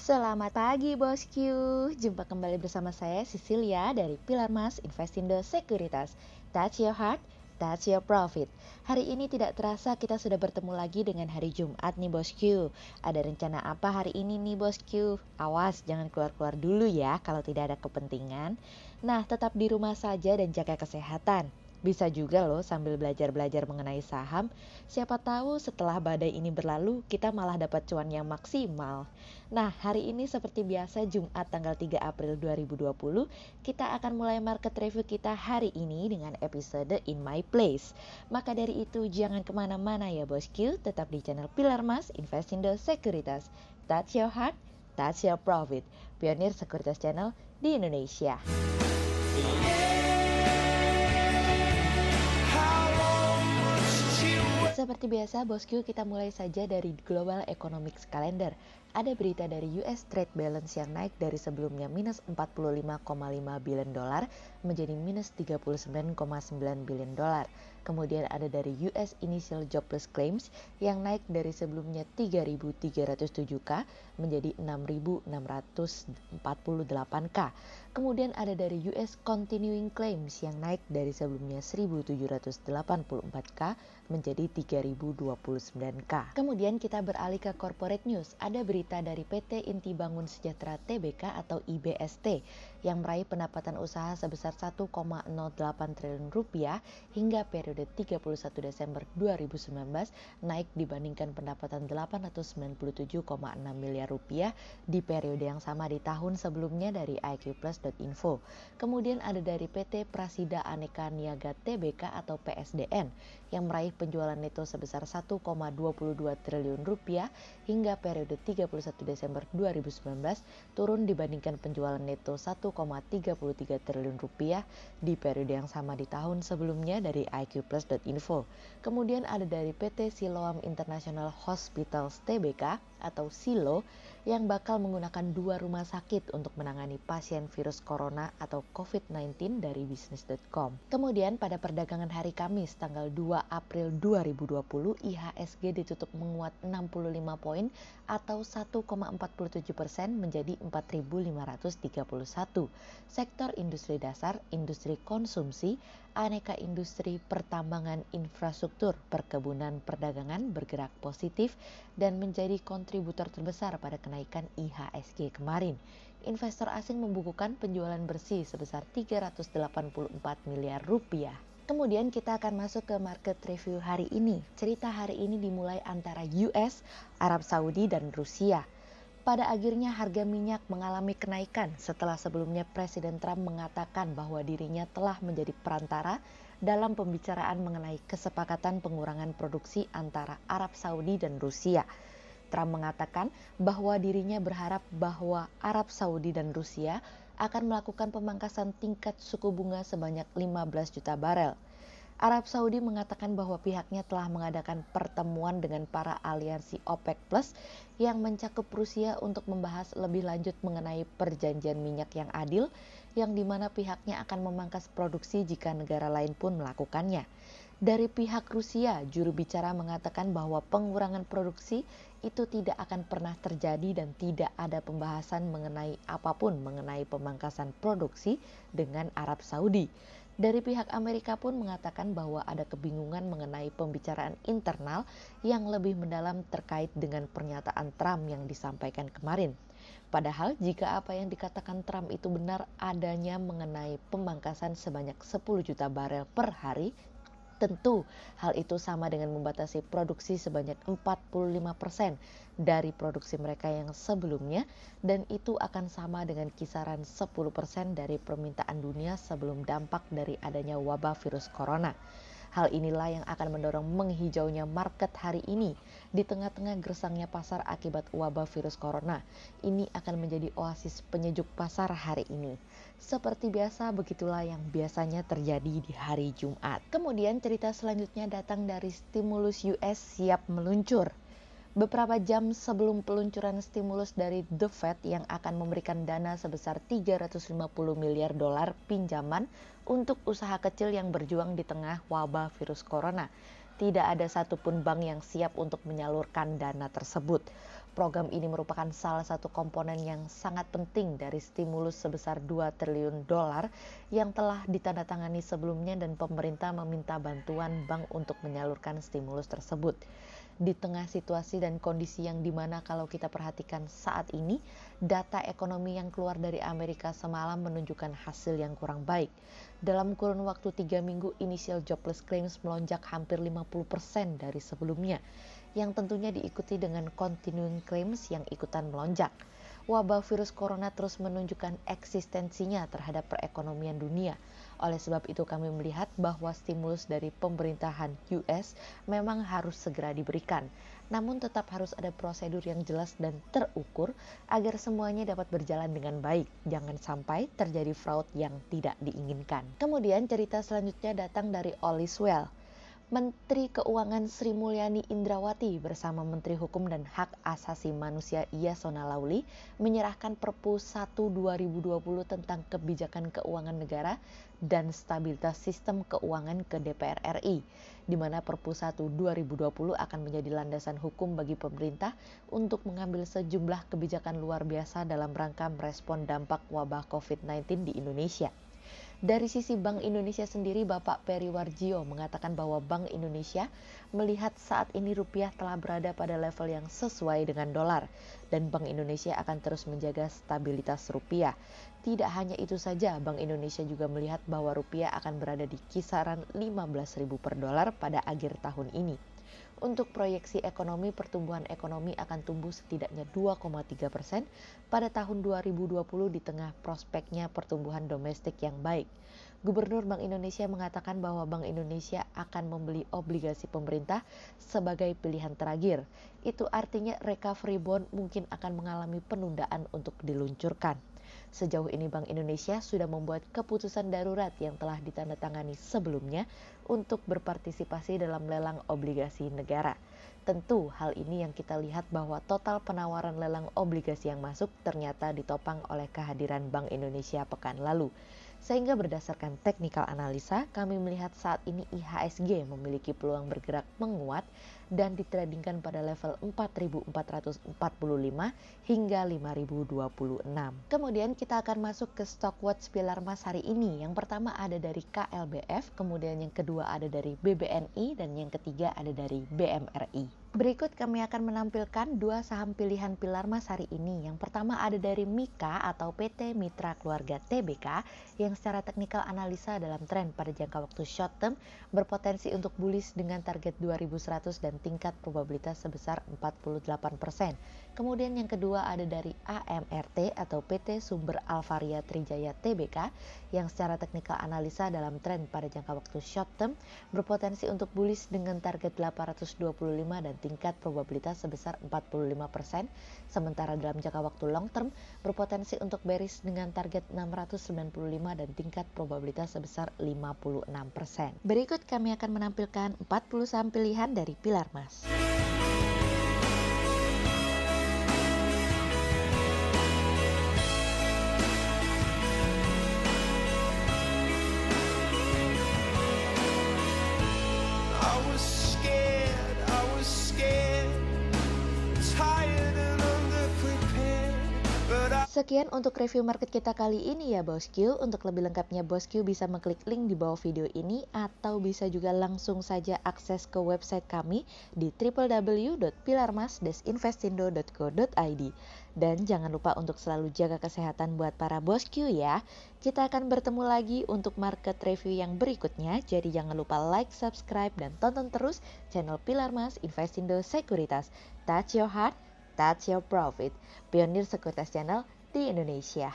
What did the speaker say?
Selamat pagi bosku, jumpa kembali bersama saya Cecilia dari Pilar Mas Investindo Sekuritas. Touch your heart, touch your profit. Hari ini tidak terasa kita sudah bertemu lagi dengan hari Jumat nih bosku. Ada rencana apa hari ini nih bosku? Awas jangan keluar-keluar dulu ya kalau tidak ada kepentingan. Nah tetap di rumah saja dan jaga kesehatan. Bisa juga loh sambil belajar-belajar mengenai saham. Siapa tahu setelah badai ini berlalu kita malah dapat cuan yang maksimal. Nah, hari ini seperti biasa Jumat tanggal 3 April 2020, kita akan mulai market review kita hari ini dengan episode In My Place. Maka dari itu jangan kemana-mana ya bosku, tetap di channel Pilar Mas Investindo Sekuritas. Touch your heart, touch your profit. Pionir Sekuritas Channel di Indonesia. Seperti biasa bosku, kita mulai saja dari Global Economics Calendar. Ada berita dari US Trade Balance yang naik dari sebelumnya minus 45,5 billion dolar menjadi minus 39,9 billion dolar. Kemudian ada dari US Initial Jobless Claims yang naik dari sebelumnya 3.307K menjadi 6.648K. Kemudian ada dari US Continuing Claims yang naik dari sebelumnya 1.784K menjadi 3.029K. Kemudian kita beralih ke corporate news. Ada berita dari PT Inti Bangun Sejahtera Tbk atau IBST yang meraih pendapatan usaha sebesar 1,08 triliun rupiah hingga periode 31 Desember 2019 naik dibandingkan pendapatan 897,6 miliar rupiah di periode yang sama di tahun sebelumnya dari iqplus.info. Kemudian ada dari PT Prasida Aneka Niaga Tbk atau PSDN yang meraih penjualan neto sebesar 1,22 triliun rupiah hingga periode 31 Desember 2019 turun dibandingkan penjualan neto 1,33 triliun rupiah di periode yang sama di tahun sebelumnya dari iqplus.info. Kemudian ada dari PT Siloam International Hospitals Tbk atau SILO yang bakal menggunakan 2 rumah sakit untuk menangani pasien virus corona atau COVID-19 dari bisnis.com. Kemudian pada perdagangan hari Kamis tanggal 2 April 2020, IHSG ditutup menguat 65 poin atau 1,47% menjadi 4.531. Sektor industri dasar, industri konsumsi, aneka industri, pertambangan, infrastruktur, perkebunan, perdagangan bergerak positif dan menjadi kontributor terbesar pada kenaikan IHSG kemarin. Investor asing membukukan penjualan bersih sebesar 384 miliar rupiah. Kemudian kita akan masuk ke market review hari ini. Cerita hari ini dimulai antara US, Arab Saudi, dan Rusia. Pada akhirnya harga minyak mengalami kenaikan setelah sebelumnya Presiden Trump mengatakan bahwa dirinya telah menjadi perantara dalam pembicaraan mengenai kesepakatan pengurangan produksi antara Arab Saudi dan Rusia. Trump mengatakan bahwa dirinya berharap bahwa Arab Saudi dan Rusia akan melakukan pemangkasan tingkat suku bunga sebanyak 15 juta barel. Arab Saudi mengatakan bahwa pihaknya telah mengadakan pertemuan dengan para aliansi OPEC Plus yang mencakup Rusia untuk membahas lebih lanjut mengenai perjanjian minyak yang adil, yang dimana pihaknya akan memangkas produksi jika negara lain pun melakukannya. Dari pihak Rusia, juru bicara mengatakan bahwa pengurangan produksi itu tidak akan pernah terjadi dan tidak ada pembahasan mengenai apapun mengenai pemangkasan produksi dengan Arab Saudi. Dari pihak Amerika pun mengatakan bahwa ada kebingungan mengenai pembicaraan internal yang lebih mendalam terkait dengan pernyataan Trump yang disampaikan kemarin. Padahal jika apa yang dikatakan Trump itu benar adanya mengenai pemangkasan sebanyak 10 juta barel per hari, tentu hal itu sama dengan membatasi produksi sebanyak 45% dari produksi mereka yang sebelumnya, dan itu akan sama dengan kisaran 10% dari permintaan dunia sebelum dampak dari adanya wabah virus corona. Hal inilah yang akan mendorong menghijaunya market hari ini. Di tengah-tengah gersangnya pasar akibat wabah virus corona, ini akan menjadi oasis penyejuk pasar hari ini. Seperti biasa, begitulah yang biasanya terjadi di hari Jumat. Kemudian cerita selanjutnya datang dari stimulus US siap meluncur. Beberapa jam sebelum peluncuran stimulus dari The Fed yang akan memberikan dana sebesar 350 miliar dolar pinjaman untuk usaha kecil yang berjuang di tengah wabah virus corona. Tidak ada satupun bank yang siap untuk menyalurkan dana tersebut. Program ini merupakan salah satu komponen yang sangat penting dari stimulus sebesar 2 triliun dolar yang telah ditandatangani sebelumnya dan pemerintah meminta bantuan bank untuk menyalurkan stimulus tersebut. Di tengah situasi dan kondisi yang dimana kalau kita perhatikan saat ini, data ekonomi yang keluar dari Amerika semalam menunjukkan hasil yang kurang baik. Dalam kurun waktu 3 minggu, initial jobless claims melonjak hampir 50% dari sebelumnya, yang tentunya diikuti dengan continuing claims yang ikutan melonjak. Wabah virus corona terus menunjukkan eksistensinya terhadap perekonomian dunia. Oleh sebab itu kami melihat bahwa stimulus dari pemerintahan US memang harus segera diberikan. Namun tetap harus ada prosedur yang jelas dan terukur agar semuanya dapat berjalan dengan baik. Jangan sampai terjadi fraud yang tidak diinginkan. Kemudian cerita selanjutnya datang dari All Is Well. Menteri Keuangan Sri Mulyani Indrawati bersama Menteri Hukum dan Hak Asasi Manusia Yasona Lauli menyerahkan Perpu 1 2020 tentang kebijakan keuangan negara dan stabilitas sistem keuangan ke DPR RI, di mana Perpu 1 2020 akan menjadi landasan hukum bagi pemerintah untuk mengambil sejumlah kebijakan luar biasa dalam rangka merespon dampak wabah COVID-19 di Indonesia. Dari sisi Bank Indonesia sendiri, Bapak Peri Warjio mengatakan bahwa Bank Indonesia melihat saat ini rupiah telah berada pada level yang sesuai dengan dolar dan Bank Indonesia akan terus menjaga stabilitas rupiah. Tidak hanya itu saja, Bank Indonesia juga melihat bahwa rupiah akan berada di kisaran 15.000 per dolar pada akhir tahun ini. Untuk proyeksi ekonomi, pertumbuhan ekonomi akan tumbuh setidaknya 2,3% pada tahun 2020 di tengah prospeknya pertumbuhan domestik yang baik. Gubernur Bank Indonesia mengatakan bahwa Bank Indonesia akan membeli obligasi pemerintah sebagai pilihan terakhir. Itu artinya recovery bond mungkin akan mengalami penundaan untuk diluncurkan. Sejauh ini Bank Indonesia sudah membuat keputusan darurat yang telah ditandatangani sebelumnya untuk berpartisipasi dalam lelang obligasi negara. Tentu hal ini yang kita lihat bahwa total penawaran lelang obligasi yang masuk ternyata ditopang oleh kehadiran Bank Indonesia pekan lalu. Sehingga berdasarkan technical analisa, kami melihat saat ini IHSG memiliki peluang bergerak menguat dan ditradingkan pada level 4.445 hingga 5.026. Kemudian kita akan masuk ke stock watch pilar emas hari ini. Yang pertama ada dari KLBF, kemudian yang kedua ada dari BBNI, dan yang ketiga ada dari BMRI. Berikut kami akan menampilkan dua saham pilihan pilar emas hari ini. Yang pertama ada dari Mika atau PT Mitra Keluarga Tbk yang secara teknikal analisa dalam tren pada jangka waktu short term berpotensi untuk bullish dengan target 2100 dan tingkat probabilitas sebesar 48%. Kemudian yang kedua ada dari AMRT atau PT Sumber Alvaria Trijaya Tbk yang secara teknikal analisa dalam tren pada jangka waktu short term berpotensi untuk bullish dengan target 825 dan tingkat probabilitas sebesar 45%, sementara dalam jangka waktu long term berpotensi untuk bearish dengan target 695 dan tingkat probabilitas sebesar 56%. Berikut kami akan menampilkan 40 saham pilihan dari pilar emas. Sekian untuk review market kita kali ini ya Bosku. Untuk lebih lengkapnya Bosku bisa mengklik link di bawah video ini atau bisa juga langsung saja akses ke website kami di www.pilarmas-investindo.co.id. Dan jangan lupa untuk selalu jaga kesehatan buat para Bosku ya. Kita akan bertemu lagi untuk market review yang berikutnya. Jadi jangan lupa like, subscribe, dan tonton terus channel Pilar Mas Investindo Sekuritas. Touch your heart, touch your profit. Pionir Sekuritas Channel di Indonesia.